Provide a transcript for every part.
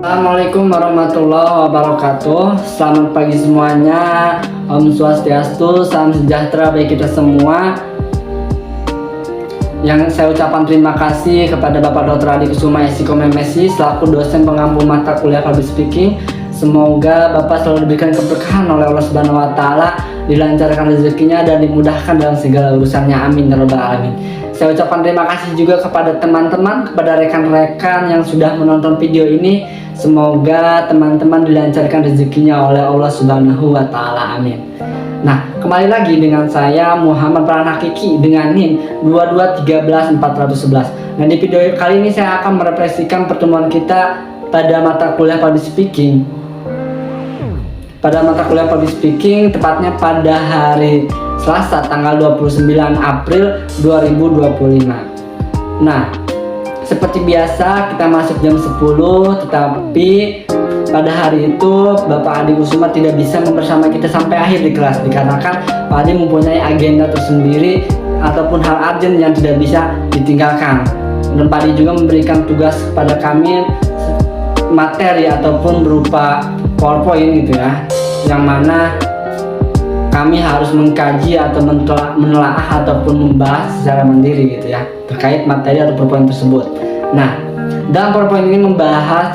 Assalamualaikum warahmatullahi wabarakatuh. Selamat pagi semuanya. Om Swastiastu, salam sejahtera bagi kita semua. Yang saya ucapkan terima kasih kepada Bapak Dr. Adi Kusuma SIKOM MSI selaku dosen pengampu mata kuliah Public Speaking. Semoga Bapak selalu diberikan keberkahan oleh Allah Subhanahu wa taala, dilancarkan rezekinya dan dimudahkan dalam segala urusannya. Amin ya rabbal alamin. Saya ucapkan terima kasih juga kepada teman-teman, kepada rekan-rekan yang sudah menonton video ini. Semoga teman-teman dilancarkan rezekinya oleh Allah Subhanahu wa taala. Amin. Nah, kembali lagi dengan saya Muhammad Farhan Hakiki dengan NIM 2213411. Nah, di video kali ini saya akan merefleksikan pertemuan kita pada mata kuliah Public Speaking. Pada mata kuliah Public Speaking tepatnya pada hari Selasa tanggal 29 April 2025. Nah, seperti biasa kita masuk jam 10, tetapi pada hari itu Bapak Adi Kusuma tidak bisa membersama kita sampai akhir di kelas dikarenakan Pak Adi mempunyai agenda tersendiri ataupun hal urgent yang tidak bisa ditinggalkan. Dan Pak Adi juga memberikan tugas kepada kami materi ataupun berupa PowerPoint gitu ya, yang mana kami harus mengkaji atau menelaah ataupun membahas secara mandiri gitu ya terkait materi atau PowerPoint tersebut. Nah, dalam PowerPoint ini membahas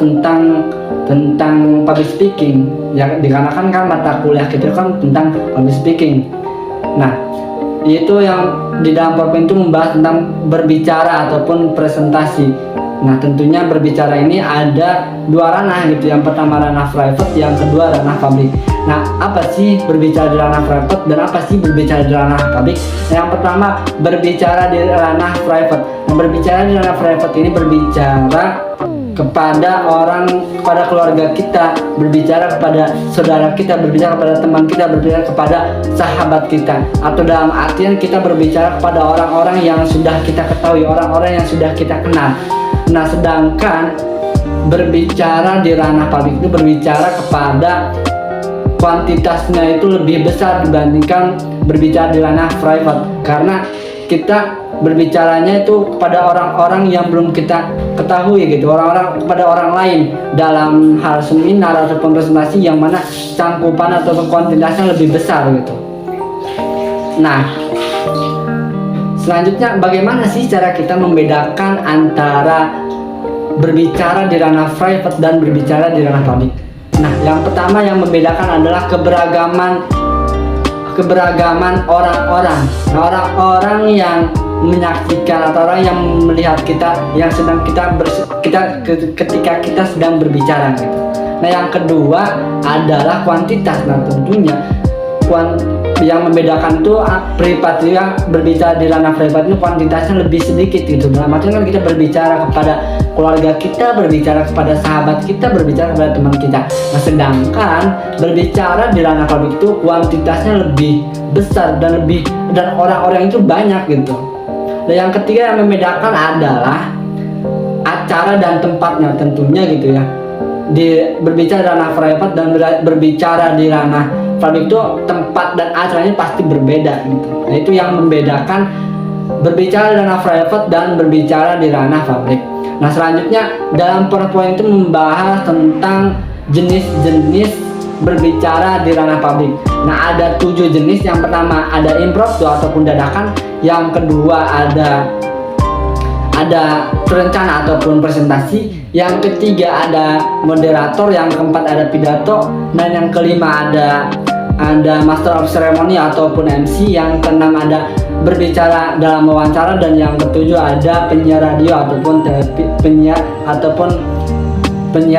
tentang public speaking ya, dikarenakan kan mata kuliah kita kan tentang public speaking. Nah, itu yang di dalam PowerPoint itu membahas tentang berbicara ataupun presentasi. Nah, tentunya berbicara ini ada dua ranah gitu. Yang pertama ranah private, yang kedua ranah public. Nah, apa sih berbicara di ranah private dan apa sih berbicara di ranah public? Yang pertama berbicara di ranah private. Nah, berbicara di ranah private ini berbicara kepada keluarga kita, berbicara kepada saudara kita, berbicara kepada teman kita, berbicara kepada sahabat kita, atau dalam artian kita berbicara kepada orang-orang yang sudah kita ketahui, orang-orang yang sudah kita kenal. Nah, sedangkan berbicara di ranah publik itu berbicara kepada kuantitasnya itu lebih besar dibandingkan berbicara di ranah private, karena kita berbicaranya itu kepada orang-orang yang belum kita ketahui gitu, kepada orang lain dalam hal seminar ataupun presentasi yang mana cangkupan atau kuantitasnya lebih besar gitu. Nah, selanjutnya bagaimana sih cara kita membedakan antara berbicara di ranah private dan berbicara di ranah publik? Nah, yang pertama yang membedakan adalah keberagaman orang-orang. Nah, orang-orang yang menyaksikan atau orang yang melihat kita yang sedang ketika kita sedang berbicara gitu. Nah, yang kedua adalah kuantitas. Nah, tentunya yang membedakan itu berbicara di ranah privat itu kuantitasnya lebih sedikit gitu. Dalam artian kan kita berbicara kepada keluarga kita, berbicara kepada sahabat kita, berbicara kepada teman kita. Nah, sedangkan berbicara di ranah publik itu kuantitasnya lebih besar dan orang-orang itu banyak gitu. Dan yang ketiga yang membedakan adalah acara dan tempatnya tentunya gitu ya. Berbicara di ranah private dan berbicara di ranah publik itu tempat dan acaranya pasti berbeda gitu. Nah, itu yang membedakan berbicara di ranah private dan berbicara di ranah publik. Nah, selanjutnya dalam PowerPoint itu membahas tentang jenis-jenis berbicara di ranah publik. Nah, ada 7 jenis. Yang pertama ada impromptu ataupun dadakan. Yang kedua ada rencana ataupun presentasi. Yang ketiga ada moderator. Yang keempat ada pidato. Dan yang kelima ada master of ceremony ataupun MC. Yang keenam ada berbicara dalam wawancara. Dan yang ketujuh ada penyiar radio ataupun penyiar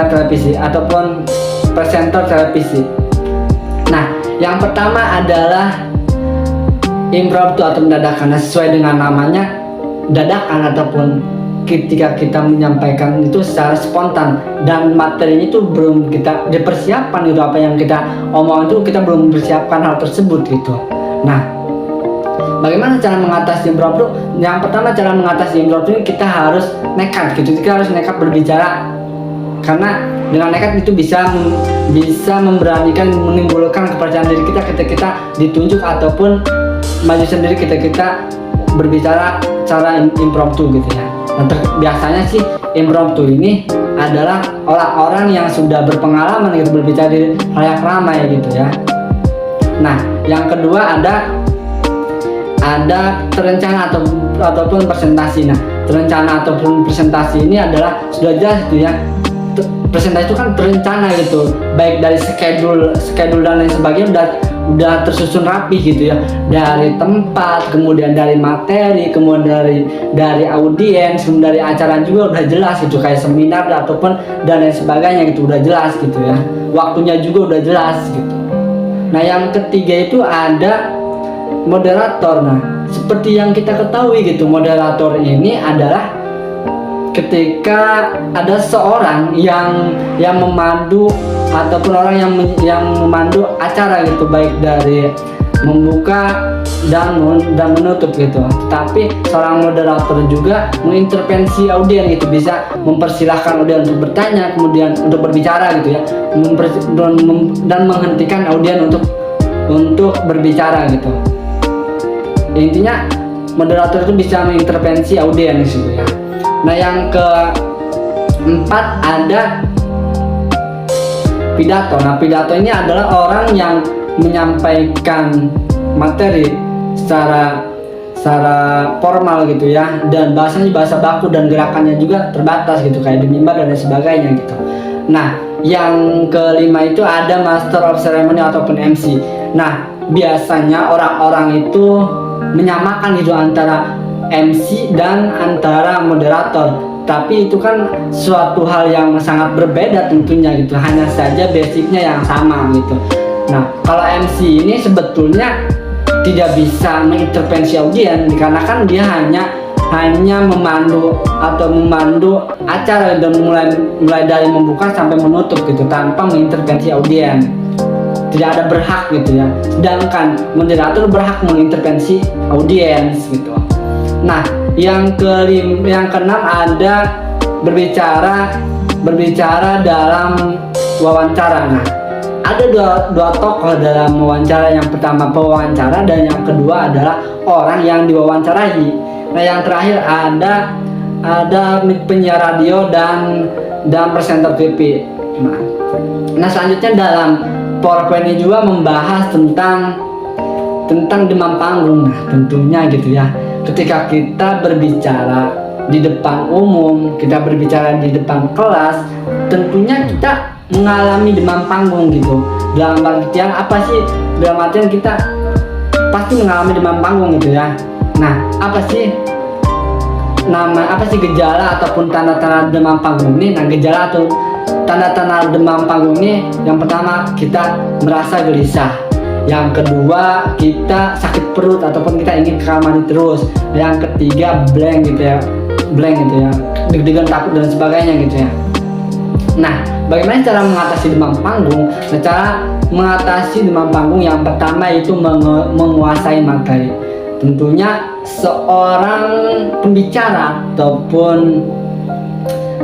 televisi ataupun presenter televisi. Nah, yang pertama adalah impromptu atau dadakan. Nah, sesuai dengan namanya dadakan ataupun ketika kita menyampaikan itu secara spontan dan materinya itu belum kita dipersiapkan gitu, apa yang kita omong itu kita belum mempersiapkan hal tersebut gitu. Nah, bagaimana cara mengatasi impromptu? Yang pertama cara mengatasi impromptu ini kita harus nekat gitu, kita harus nekat berbicara, karena dengan nekat itu bisa memberanikan, menimbulkan kepercayaan diri kita ketika kita ditunjuk ataupun maju sendiri ketika kita berbicara cara impromptu gitu ya. Nah, biasanya sih impromptu ini adalah orang-orang yang sudah berpengalaman gitu berbicara di halayak ramai gitu ya. Nah, yang kedua ada terencana ataupun presentasi. Nah, terencana ataupun presentasi ini adalah sudah jelas gitu ya. Presentasi itu kan berencana gitu, baik dari schedule dan lain sebagainya udah tersusun rapi gitu ya, dari tempat, kemudian dari materi, kemudian dari audiens, kemudian dari acara juga udah jelas gitu, kayak seminar ataupun dan lain sebagainya gitu udah jelas gitu ya, waktunya juga udah jelas gitu. Nah, yang ketiga itu ada moderator. Nah, seperti yang kita ketahui gitu, moderator ini adalah ketika ada seorang yang memandu ataupun orang yang memandu acara gitu, baik dari membuka dan menutup gitu. Tapi seorang moderator juga mengintervensi audiens gitu, bisa mempersilahkan audiens untuk bertanya, kemudian untuk berbicara gitu ya, dan menghentikan audiens untuk berbicara gitu. Intinya moderator itu bisa mengintervensi audiens gitu ya. Nah, yang keempat ada pidato. Nah, pidato ini adalah orang yang menyampaikan materi secara formal gitu ya, dan bahasanya bahasa baku dan gerakannya juga terbatas gitu, kayak di mimbar dan lain sebagainya gitu. Nah, yang kelima itu ada master of ceremony ataupun MC. Nah, biasanya orang-orang itu menyamakan gitu antara MC dan antara moderator, tapi itu kan suatu hal yang sangat berbeda tentunya gitu, hanya saja basicnya yang sama gitu. Nah, kalau MC ini sebetulnya tidak bisa mengintervensi audiens, dikarenakan dia hanya memandu acara dan mulai dari membuka sampai menutup gitu, tanpa mengintervensi audiens. Tidak ada berhak gitu ya, sedangkan moderator berhak mengintervensi audiens gitu. Nah, yang keenam ada berbicara dalam wawancara. Nah, ada dua tokoh dalam wawancara. Yang pertama pewawancara dan yang kedua adalah orang yang diwawancarai. Nah, yang terakhir ada penyiar radio dan presenter TV. Nah, selanjutnya dalam PowerPoint ini juga membahas tentang demam panggung. Nah, tentunya gitu ya, ketika kita berbicara di depan umum, kita berbicara di depan kelas, tentunya kita mengalami demam panggung gitu. Dalam artian apa sih? Dalam artian kita pasti mengalami demam panggung gitu ya. Nah, apa sih gejala ataupun tanda-tanda demam panggung ini? Nah, gejala atau tanda-tanda demam panggung ini, yang pertama kita merasa gelisah, yang kedua kita sakit perut ataupun kita ingin ke kamar mandi terus, yang ketiga blank gitu ya, deg-degan, takut dan sebagainya gitu ya. Nah, bagaimana cara mengatasi demam panggung? Nah, cara mengatasi demam panggung yang pertama itu menguasai materi. Tentunya seorang pembicara ataupun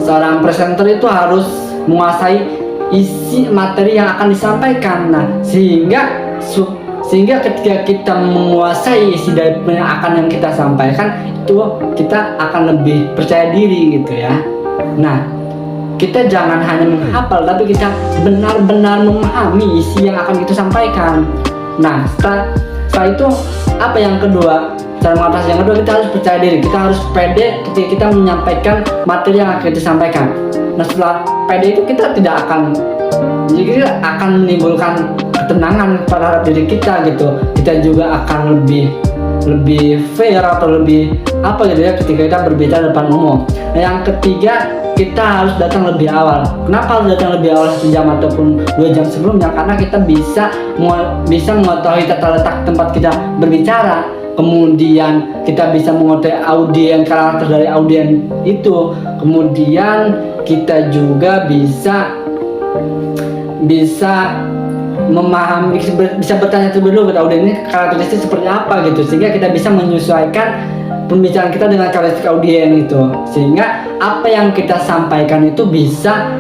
seorang presenter itu harus menguasai isi materi yang akan disampaikan. Nah, sehingga ketika kita menguasai isi dari yang kita sampaikan, itu kita akan lebih percaya diri gitu ya. Nah, kita jangan hanya menghafal, tapi kita benar-benar memahami isi yang akan kita sampaikan. Nah, setelah itu apa yang kedua? Cara mengatasi yang kedua, kita harus percaya diri, kita harus pede ketika kita menyampaikan materi yang akan kita sampaikan. Nah, setelah pede itu kita akan menimbulkan ketenangan pada diri kita gitu. Kita juga akan lebih fair atau lebih apa gitu ya ketika kita berbicara depan umum. Nah, yang ketiga, kita harus datang lebih awal. Kenapa harus datang lebih awal 1 jam ataupun 2 jam sebelumnya? Karena kita bisa mengetahui tata letak tempat kita berbicara. Kemudian kita bisa mengetahui karakter dari audiens itu. Kemudian kita juga bisa memahami, bisa bertanya terlebih dahulu kepada audiens ini karakteristik seperti apa gitu, sehingga kita bisa menyesuaikan pembicaraan kita dengan karakteristik audiens itu, sehingga apa yang kita sampaikan itu bisa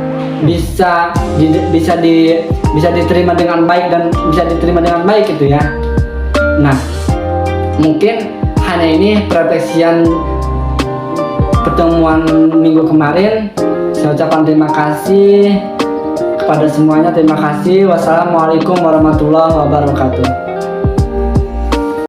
diterima dengan baik gitu ya. Nah, mungkin hanya ini refleksian pertemuan minggu kemarin. Saya ucapkan terima kasih kepada semuanya. Terima kasih. Wassalamualaikum warahmatullahi wabarakatuh.